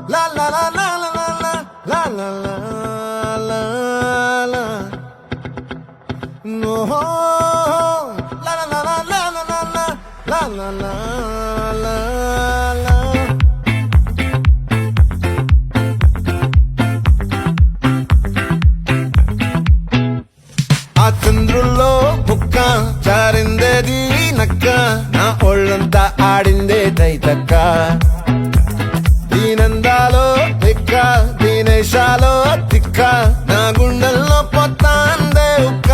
La la la la la la la la la la la. No. La la la la la la la la la la la la. ఆ చంద్రుల్లో బుక్క చారిందేది నక్క నా ఒళ్ళంతా ఆడిందే తైతక్క దీనందాలో తిక్క దీనేశాలో తిక్క నా గుండెల్లో పొత్తాందే ఉక్క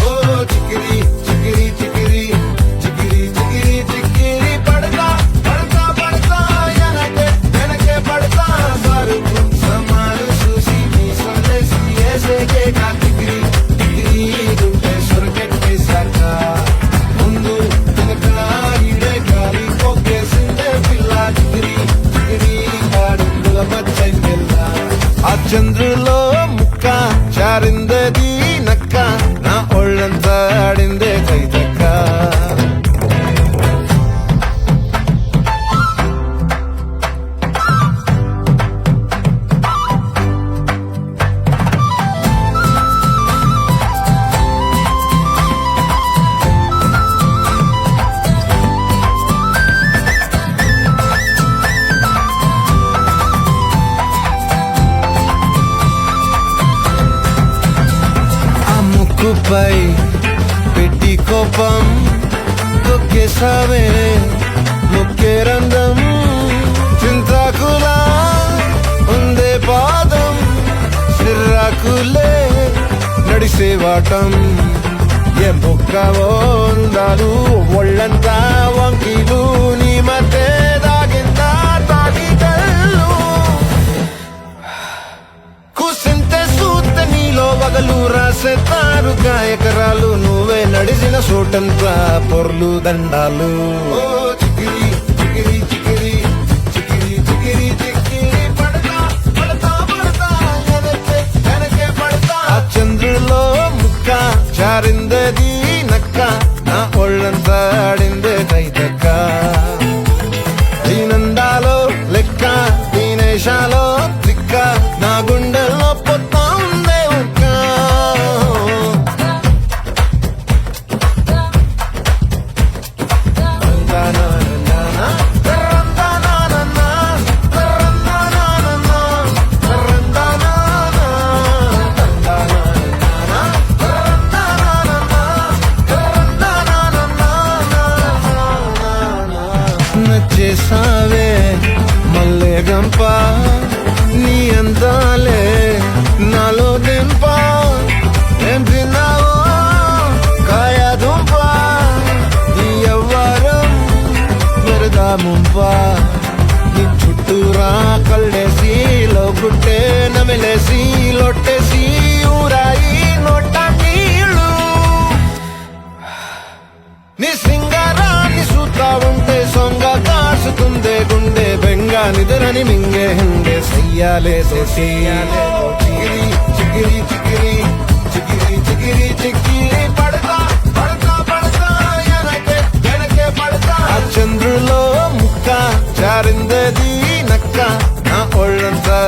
ఓ చికిరి చికిరి చికిరి చికిరి చికిరి చికిరి పడతా పడతా పడతా ఎనకే ఎనకే పడతా సరుకు సమాలు చూసి మీ సందేశి ఏసేకే కా చికిరి చికిరి గుండె సొరకెట్టేశాక ముందు వెనక ఈడే గాలి పోకేసిందే పిల్ల చికిరి చికిరి ఆడుగుల మచ్చంగెల్ల ఆ చంద్రులో ముక్క చారిందది నక్క నా ఒళ్ళంతా ఆడిందే కైతక్క ముక్కుపై పెట్టి కోపం తొక్కేసావే ముక్కే రంధ్రం చింతాకులా ఉందే పాదం సిర్రాకులే నడిసే వాటం ఏ బొక్కవో ఉందాలు ఒళ్ళంతా వంకీలు నీ మధ్య దాగిందా తాగిదల్లు కూసింతే సూత్తే నీలో వగలు రాసేతారు గాయకరాలు నువ్వే నడిచిన చోటంతా పొర్లు దండాలు ఓ చికిరి చికిరి చికిరి చికిరి చికిరి చికిరి పడతా పడతా పడతా ఎనకే ఎనకే పడతా ఆ చంద్రులో ముక్క చారిందది నక్క నా ఒళ్ళంతా ఆడిందే కైతక్క దీనందాలో లెక్క దీనేశాలో తిక్క నా గుండెల్లో పొత్తా ఉందే ఉక్క నచ్చేసావే మల్లె గంప నీ అందాలే నాలో దింప ఏం తిన్నావో కాయ దుంప నీ ఎవ్వరం మెరదా ముంప నీ చుట్టూరా కళ్ళేసి లోగుట్టే నమిలేసి లొట్టేసి ఊరాయి నోట నీళ్ళు నీ సింగారాన్ని చూస్తా ఉంటే సొంగ కాసుకుందే గుండె బెంగ నిద్రని మింగే హంగే సయ్యాలే సయ్యాలే చికిరి చికిరి చికిరి చికిరి చికిరి చికిరి పడతా పడతా పడతా ఎనకే ఎనకే పడతా ఆ చంద్రులో ముక్క చారిందది నక్క నా ఒళ్ళంతా